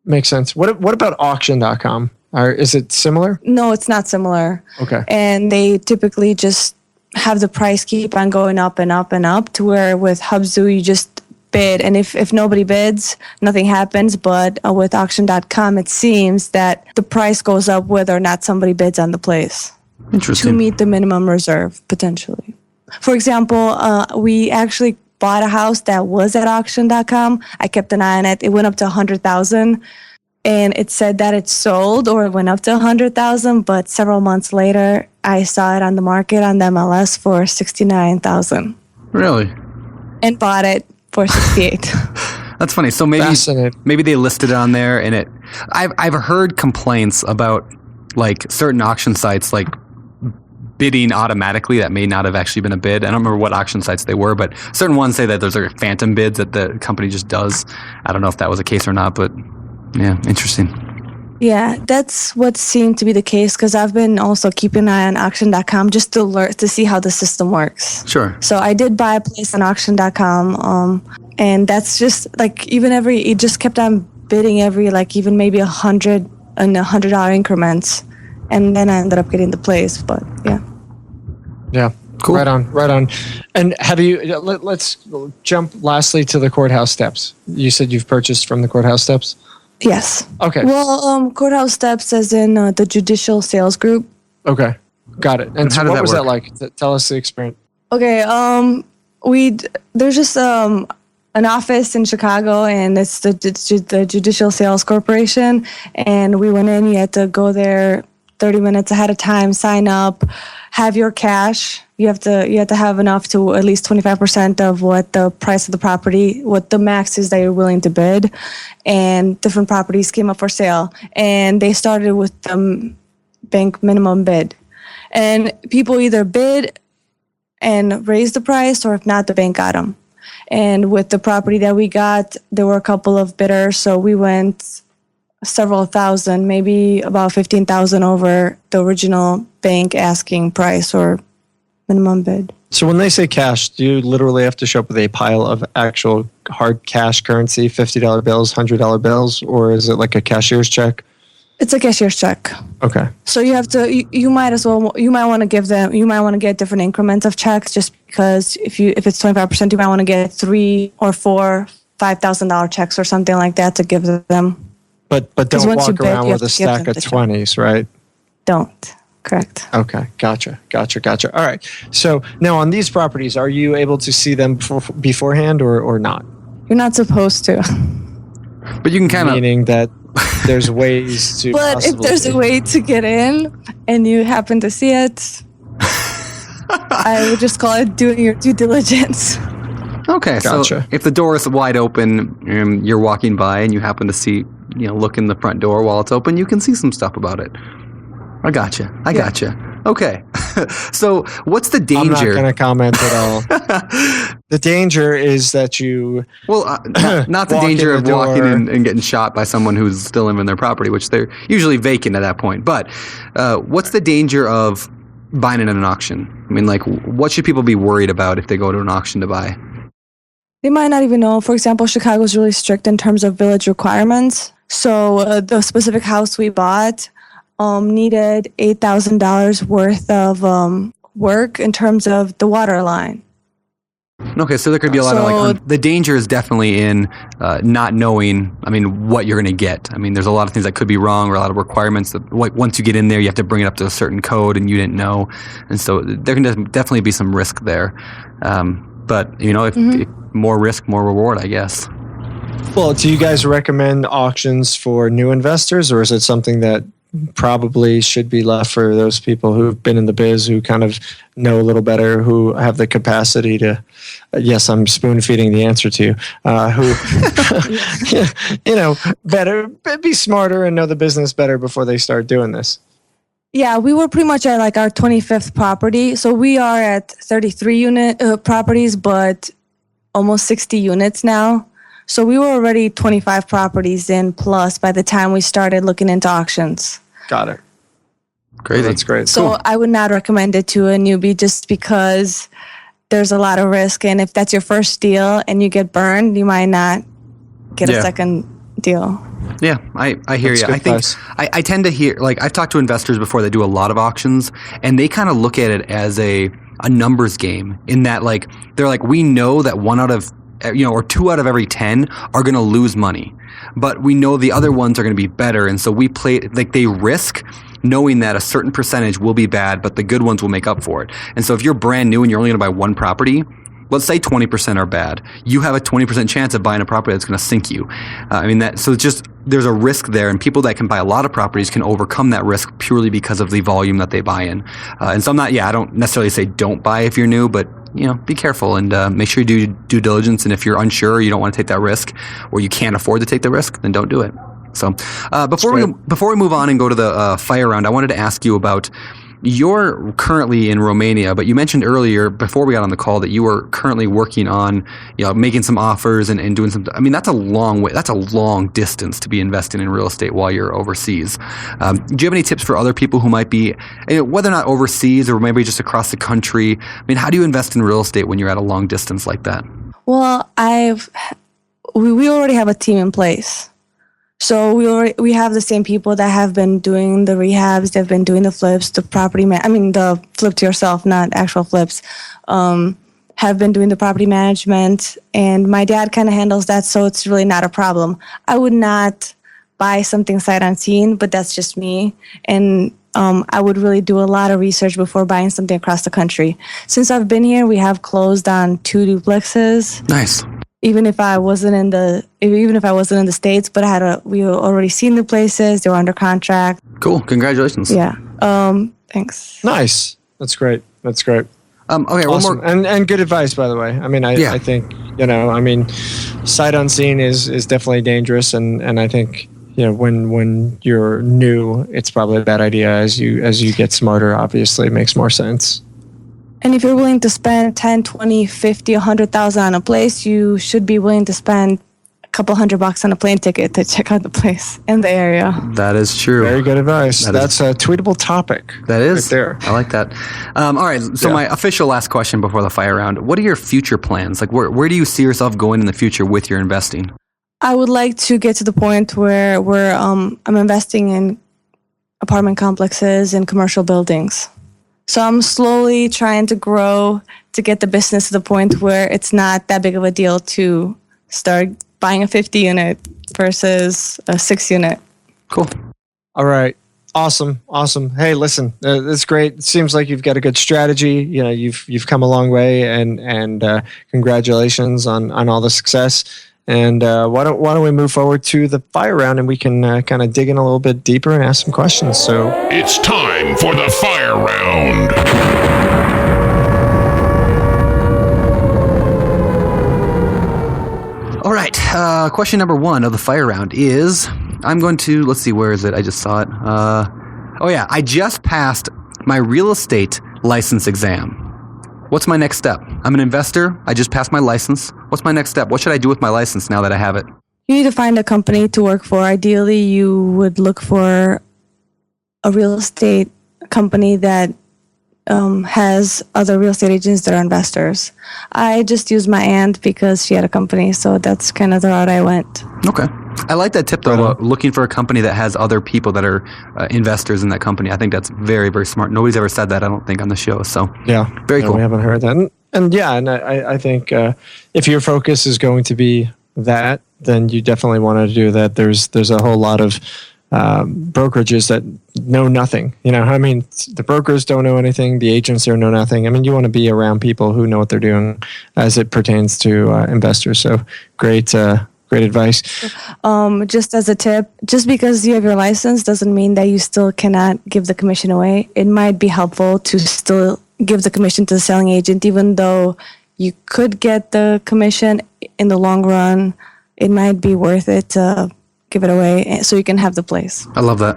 Makes sense. What about auction.com? Is it similar? No, it's not similar. Okay. And they typically just have the price keep on going up and up and up, to where with Hubzu, you just bid. And if nobody bids, nothing happens. But with auction.com, it seems that the price goes up whether or not somebody bids on the place. Interesting. To meet the minimum reserve, potentially. For example, we actually bought a house that was at auction.com. I kept an eye on it. It went up to $100,000, and it said that it sold, or it went up to $100,000. But several months later, I saw it on the market on the MLS for $69,000. Really? And bought it for $68,000. That's funny. So maybe they listed it on there, and I've heard complaints about like certain auction sites like bidding automatically that may not have actually been a bid. I don't remember what auction sites they were, but certain ones say that those are phantom bids that the company just does. I don't know if that was the case or not, but yeah, interesting. Yeah, that's what seemed to be the case, because I've been also keeping an eye on auction.com just to see how the system works. Sure. So I did buy a place on auction.com, and that's just like it just kept on bidding every even maybe $100 increments, and then I ended up getting the place. But yeah, cool. Right on. And have you? Let's jump lastly to the courthouse steps. You said you've purchased from the courthouse steps. Yes. Okay. Well, courthouse steps, as in the judicial sales group. Okay, got it. And so how what did was that that like? Tell us the experience. Okay. There's just an office in Chicago, and it's the Judicial Sales Corporation. And we went in. You had to go there 30 minutes ahead of time, sign up, have your cash. You have to have enough to at least 25% of what the price of the property, what the max is that you're willing to bid. And different properties came up for sale, and they started with the bank minimum bid. And people either bid and raised the price, or if not, the bank got them. And with the property that we got, there were a couple of bidders, so we went several thousand, maybe about 15,000 over the original bank asking price or minimum bid. So when they say cash, do you literally have to show up with a pile of actual hard cash currency, $50 bills, $100 bills, or is it like a cashier's check? It's a cashier's check. Okay. So you have to. You might want to give them. You might want to get different increments of checks, just because if it's 25%, you might want to get 3 or 4 $5,000 checks or something like that to give them. But don't walk around with a stack of 20s, right? Don't. Correct. Okay. Gotcha. All right. So now on these properties, are you able to see them beforehand or not? You're not supposed to. But you can kind of... Meaning that there's ways to... But if there's a way to get in and you happen to see it, I would just call it doing your due diligence. Okay, Gotcha. So if the door is wide open and you're walking by and you happen to see, look in the front door while it's open, you can see some stuff about it. I gotcha. Okay. So what's the danger? I'm not going to comment at all. The danger is that you... Well, not the danger of walking in and getting shot by someone who's still living in their property, which they're usually vacant at that point. But what's the danger of buying it at an auction? I mean, what should people be worried about if they go to an auction to buy? They might not even know. For example, Chicago is really strict in terms of village requirements. So the specific house we bought needed $8,000 worth of work in terms of the water line. Okay, so there could be a lot of the danger is definitely in not knowing, what you're going to get. There's a lot of things that could be wrong or a lot of requirements that once you get in there, you have to bring it up to a certain code and you didn't know. And so there can definitely be some risk there. But, if more risk, more reward, I guess. Well, do you guys recommend auctions for new investors, or is it something that probably should be left for those people who've been in the biz, who kind of know a little better, who have the capacity to, yes, I'm spoon feeding the answer to you, who, better, be smarter and know the business better before they start doing this? Yeah, we were pretty much at our 25th property. So we are at 33 properties, but almost 60 units now. So we were already 25 properties in plus by the time we started looking into auctions. Got it. Crazy. That's great. So cool. I would not recommend it to a newbie just because there's a lot of risk. And if that's your first deal and you get burned, you might not get a second deal. Yeah, I hear you. I think I tend to hear, I've talked to investors before that do a lot of auctions, and they kind of look at it as a numbers game in that, they're we know that 1 out of, or 2 out of every 10 are going to lose money, but we know the other ones are going to be better. And so we play, they risk knowing that a certain percentage will be bad, but the good ones will make up for it. And so if you're brand new and you're only going to buy one property, let's say 20% are bad, you have a 20% chance of buying a property that's going to sink you. So it's just, there's a risk there, and people that can buy a lot of properties can overcome that risk purely because of the volume that they buy in. And so I don't necessarily say don't buy if you're new, but be careful and make sure you do due diligence. And if you're unsure, you don't want to take that risk, or you can't afford to take the risk, then don't do it. So before we move on and go to the fire round, I wanted to ask you about, you're currently in Romania, but you mentioned earlier before we got on the call that you were currently working on, making some offers and doing some. That's a long way. That's a long distance to be investing in real estate while you're overseas. Do you have any tips for other people who might be, whether or not overseas or maybe just across the country? How do you invest in real estate when you're at a long distance like that? Well, we already have a team in place. So we have the same people that have been doing the rehabs, they've been doing the flips, the the flip to yourself, not actual flips, have been doing the property management, and my dad kind of handles that, so it's really not a problem. I would not buy something sight unseen, but that's just me, and I would really do a lot of research before buying something across the country. Since I've been here, we have closed on 2 duplexes. Nice. Even if I wasn't in the States, but we were already seen the places. They were under contract. Cool. Congratulations. Yeah. Thanks. Nice. That's great. Okay. Awesome. One more. And good advice, by the way. I think, sight unseen is definitely dangerous. And I think, when you're new, it's probably a bad idea. As you get smarter, obviously it makes more sense. And if you're willing to spend 10, 20, 50, 100,000 on a place, you should be willing to spend a couple $100 on a plane ticket to check out the place in the area. That is true. Very good advice. That's a tweetable topic. That is. Right there. I like that. All right. So my official last question before the fire round. What are your future plans? Where do you see yourself going in the future with your investing? I would like to get to the point where I'm investing in apartment complexes and commercial buildings. So I'm slowly trying to grow to get the business to the point where it's not that big of a deal to start buying a 50 unit versus a 6 unit. Cool. All right. Awesome. Hey, listen, it's great. It seems like you've got a good strategy. You know, you've come a long way, and congratulations on all the success. And why don't we move forward to the fire round, and we can kind of dig in a little bit deeper and ask some questions. So it's time for the fire round. All right. Question number 1 of the fire round is, I'm going to, let's see, where is it? I just saw it. I just passed my real estate license exam. What's my next step? I'm an investor. I just passed my license. What's my next step? What should I do with my license now that I have it? You need to find a company to work for. Ideally, you would look for a real estate company that has other real estate agents that are investors. I just used my aunt because she had a company, so that's kind of the route I went. Okay. I like that tip, though, about looking for a company that has other people that are investors in that company. I think that's very, very smart. Nobody's ever said that, I don't think, on the show. So, yeah, very cool. We haven't heard that. And I think if your focus is going to be that, then you definitely want to do that. There's a whole lot of brokerages that know nothing. You know, I mean, the brokers don't know anything. The agents there know nothing. I mean, you want to be around people who know what they're doing as it pertains to investors. So great advice. Just as a tip, just because you have your license doesn't mean that you still cannot give the commission away. It might be helpful to still give the commission to the selling agent, even though you could get the commission in the long run. It might be worth it to give it away so you can have the place. I love that.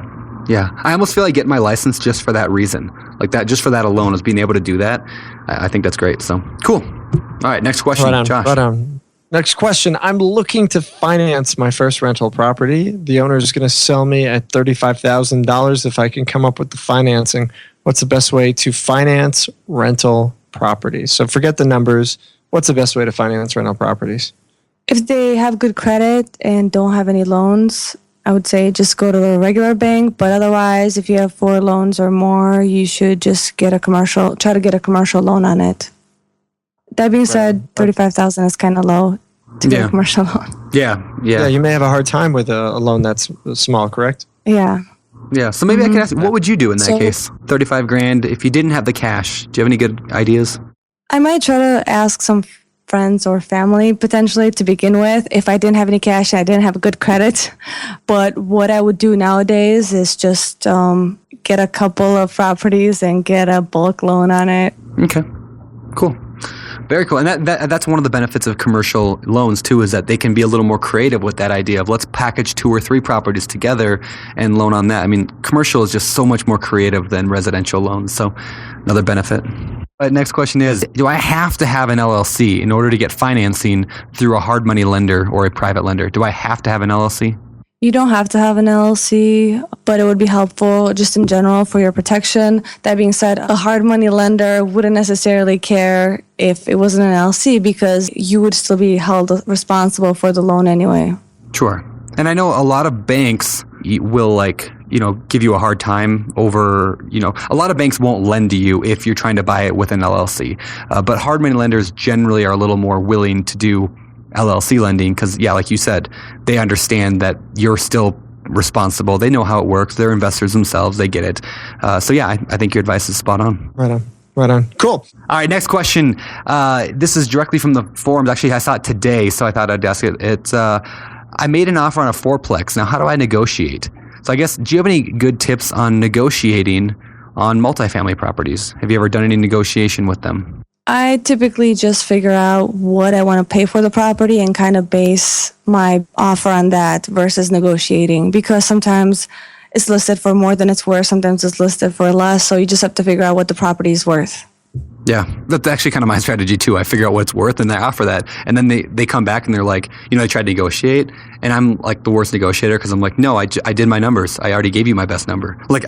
Yeah. I almost feel like getting my license just for that reason. Like that, just for that alone, is being able to do that. I think that's great. So cool. All right. Next question, Josh. Right on. Next question. I'm looking to finance my first rental property. The owner is going to sell me at $35,000 if I can come up with the financing. What's the best way to finance rental properties? So forget the numbers. What's the best way to finance rental properties? If they have good credit and don't have any loans, I would say just go to a regular bank. But otherwise, if you have 4 loans or more, you should just try to get a commercial loan on it. That being said, $35,000 is kind of low to get a commercial loan. Yeah. You may have a hard time with a loan that's small, correct? Yeah. Yeah. So maybe I can ask you, what would you do in that case? $35,000 if you didn't have the cash. Do you have any good ideas? I might try to ask some friends or family potentially to begin with if I didn't have any cash and I didn't have a good credit. But what I would do nowadays is just get a couple of properties and get a bulk loan on it. Okay. Cool. Very cool. And that's one of the benefits of commercial loans, too, is that they can be a little more creative with that idea of let's package 2 or 3 properties together and loan on that. I mean, commercial is just so much more creative than residential loans. So another benefit. Next question is, do I have to have an LLC in order to get financing through a hard money lender or a private lender? Do I have to have an LLC? You don't have to have an LLC, but it would be helpful just in general for your protection. That being said, a hard money lender wouldn't necessarily care if it wasn't an LLC because you would still be held responsible for the loan anyway. Sure. And I know a lot of banks will give you a hard time over, a lot of banks won't lend to you if you're trying to buy it with an LLC. But hard money lenders generally are a little more willing to do LLC lending because, like you said, they understand that you're still responsible. They know how it works. They're investors themselves. They get it. I think your advice is spot on. Right on. Cool. All right, next question. This is directly from the forums. Actually, I saw it today, so I thought I'd ask it. It's, I made an offer on a fourplex. Now, how do I negotiate? So I guess, do you have any good tips on negotiating on multifamily properties? Have you ever done any negotiation with them? I typically just figure out what I want to pay for the property and kind of base my offer on that versus negotiating because sometimes it's listed for more than it's worth. Sometimes it's listed for less. So you just have to figure out what the property is worth. Yeah, that's actually kind of my strategy too. I figure out what it's worth and I offer that. And then they come back and they're like, they tried to negotiate. And I'm like the worst negotiator because I'm like, no, I did my numbers. I already gave you my best number. Like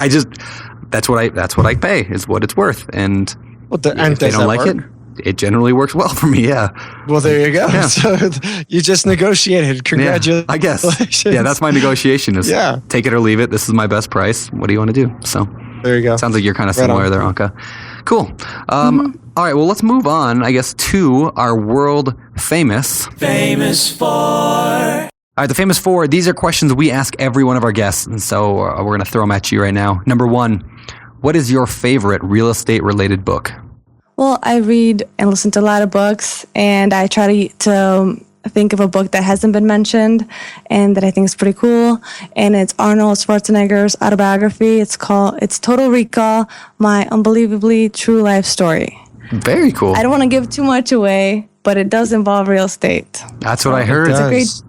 that's what I pay is what it's worth. And if they don't like it, It generally works well for me, yeah. Well, there you go. Yeah. So you just negotiated. Congratulations. Yeah, I guess. Yeah, that's my negotiation is take it or leave it. This is my best price. What do you want to do? So there you go. Sounds like you're kind of similar there, Anca. Cool. All right, well, let's move on, I guess, to our world famous Four. All right, the famous four. These are questions we ask every one of our guests, and so we're going to throw them at you right now. Number one, what is your favorite real estate related book? Well, I read and listen to a lot of books, and I try to think of a book that hasn't been mentioned and that I think is pretty cool. And it's Arnold Schwarzenegger's autobiography. It's Total Recall, My Unbelievably True Life Story. Very cool. I don't want to give too much away, but it does involve real estate. That's what I heard. It's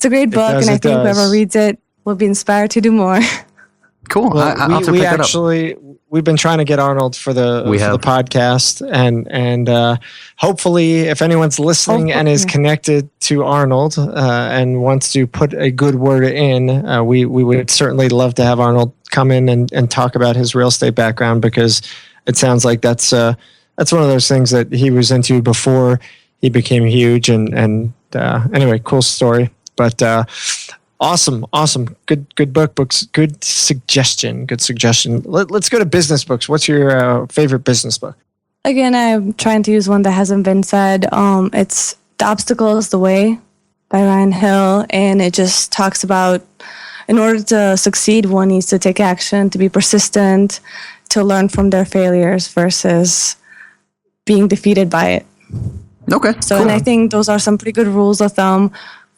a great book, and I think whoever reads it will be inspired to do more. Cool. Well, we've been trying to get Arnold for the podcast, and hopefully, if anyone's listening and is connected to Arnold and wants to put a good word in, we would certainly love to have Arnold come in and talk about his real estate background, because it sounds like that's one of those things that he was into before he became huge. And anyway, cool story, but. Awesome. Good books. Good suggestion. Let's go to business books. What's your favorite business book? Again, I'm trying to use one that hasn't been said. It's The Obstacle is the Way by Ryan Hill, and it just talks about in order to succeed, one needs to take action, to be persistent, to learn from their failures versus being defeated by it. Okay. So, cool. And I think those are some pretty good rules of thumb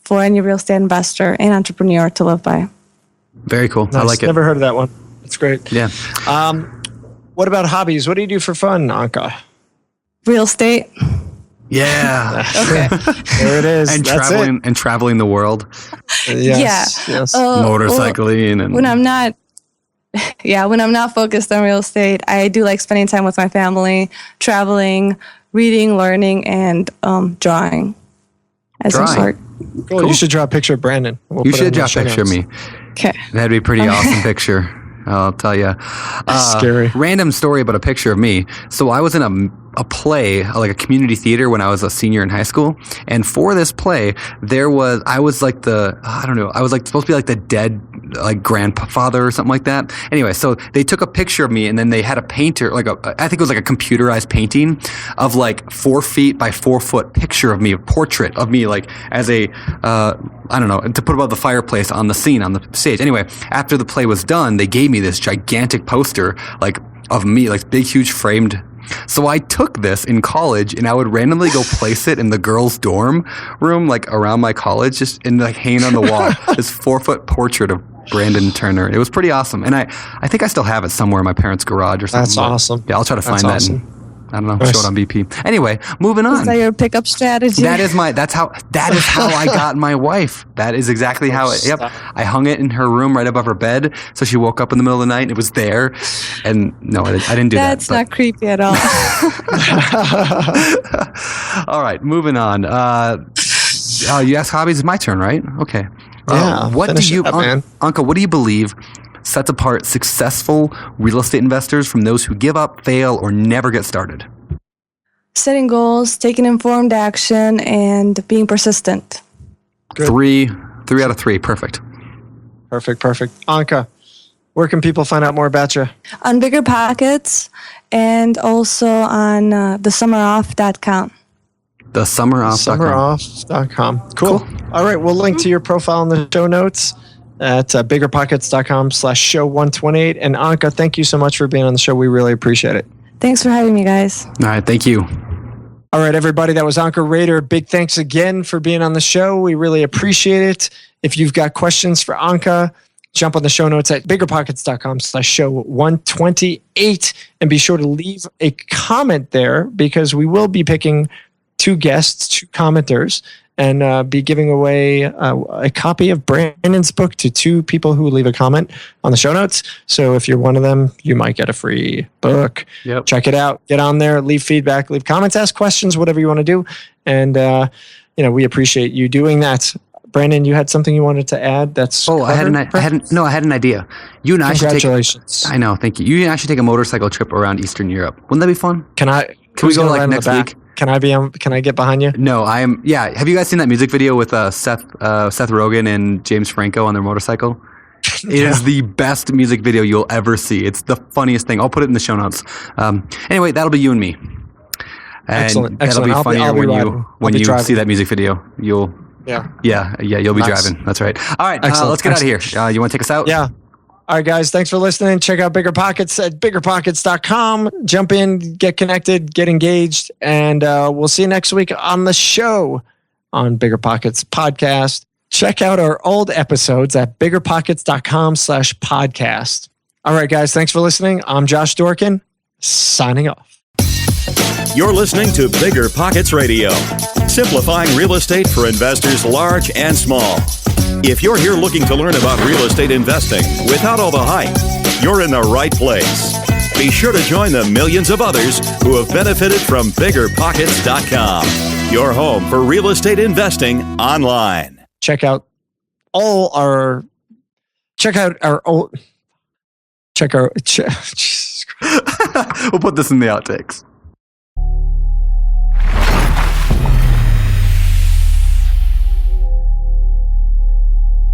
for any real estate investor and entrepreneur to live by. Very cool. Nice. I like it. Never heard of that one. That's great. Yeah. What about hobbies? What do you do for fun, Anca? Real estate. Yeah. Okay. There it is. And traveling the world. Yes. Motorcycling and when I'm not focused on real estate, I do like spending time with my family, traveling, reading, learning, and drawing. As some sort. Cool. You should draw a picture of Brandon. You should draw a picture of me. Okay. That'd be a pretty awesome picture. I'll tell you. Scary. Random story about a picture of me. So I was in a play, like a community theater, when I was a senior in high school. And for this play, I was supposed to be like the dead, like grandfather or something like that. Anyway, so they took a picture of me, and then they had a painter, I think it was like a computerized painting of like 4 feet by 4 foot picture of me, a portrait of me, like as a, to put above the fireplace on the scene, on the stage. Anyway, after the play was done, they gave me this gigantic poster, like of me, like big, huge framed. So I took this in college, and I would randomly go place it in the girls' dorm room, like around my college, just in like hanging on the wall. This 4 foot portrait of Brandon Turner. It was pretty awesome, and I think I still have it somewhere in my parents' garage or something. That's awesome. Yeah, I'll try to find that. Awesome. I don't know. Nice. Show it on BP. Anyway, moving on. Is that your pickup strategy? That is how I got my wife. That is exactly how it. Yep. I hung it in her room right above her bed, so she woke up in the middle of the night and it was there. And no, I didn't do that. That's not creepy at all. All right, moving on. You asked hobbies. It's my turn, right? Okay. Yeah. What do you, Anca? What do you believe sets apart successful real estate investors from those who give up, fail, or never get started? Setting goals, taking informed action, and being persistent. Good. 3 out of 3. Perfect. Perfect. Anca, where can people find out more about you? On BiggerPockets and also on thesummeroff.com. Thesummeroff.com. Cool. All right. We'll link to your profile in the show notes at BiggerPockets.com/show128. And Anca, thank you so much for being on the show. We really appreciate it. Thanks for having me, guys. All right. Thank you. All right, everybody. That was Anca Rader. Big thanks again for being on the show. We really appreciate it. If you've got questions for Anca, jump on the show notes at BiggerPockets.com/show128 and be sure to leave a comment there, because we will be picking 2 guests, 2 commenters, and be giving away a copy of Brandon's book to 2 people who leave a comment on the show notes. So if you're one of them, you might get a free book. Yep. Check it out. Get on there, leave feedback, leave comments, ask questions, whatever you want to do. And, we appreciate you doing that. Brandon, you had something you wanted to add? I had an idea. You and I should Congratulations. I know, thank you. You and I should take a motorcycle trip around Eastern Europe. Wouldn't that be fun? Can I Can we go gonna like ride in the next back? week? Can I get behind you? No, I am. Yeah. Have you guys seen that music video with Seth Rogen and James Franco on their motorcycle? It is the best music video you'll ever see. It's the funniest thing. I'll put it in the show notes. Anyway, that'll be you and me. And Excellent. that'll be funnier I'll be when you driving. see that music video. You'll you'll be Nice. driving. That's right. All right, Excellent. let's get out of here. You want to take us out? Yeah. All right, guys. Thanks for listening. Check out Bigger Pockets at biggerpockets.com. Jump in, get connected, get engaged, and we'll see you next week on the show on Bigger Pockets Podcast. Check out our old episodes at biggerpockets.com/podcast. All right, guys. Thanks for listening. I'm Josh Dorkin, signing off. You're listening to Bigger Pockets Radio, simplifying real estate for investors large and small. If you're here looking to learn about real estate investing without all the hype, you're in the right place. Be sure to join the millions of others who have benefited from BiggerPockets.com, your home for real estate investing online. Check our Jesus Christ. We'll put this in the outtakes.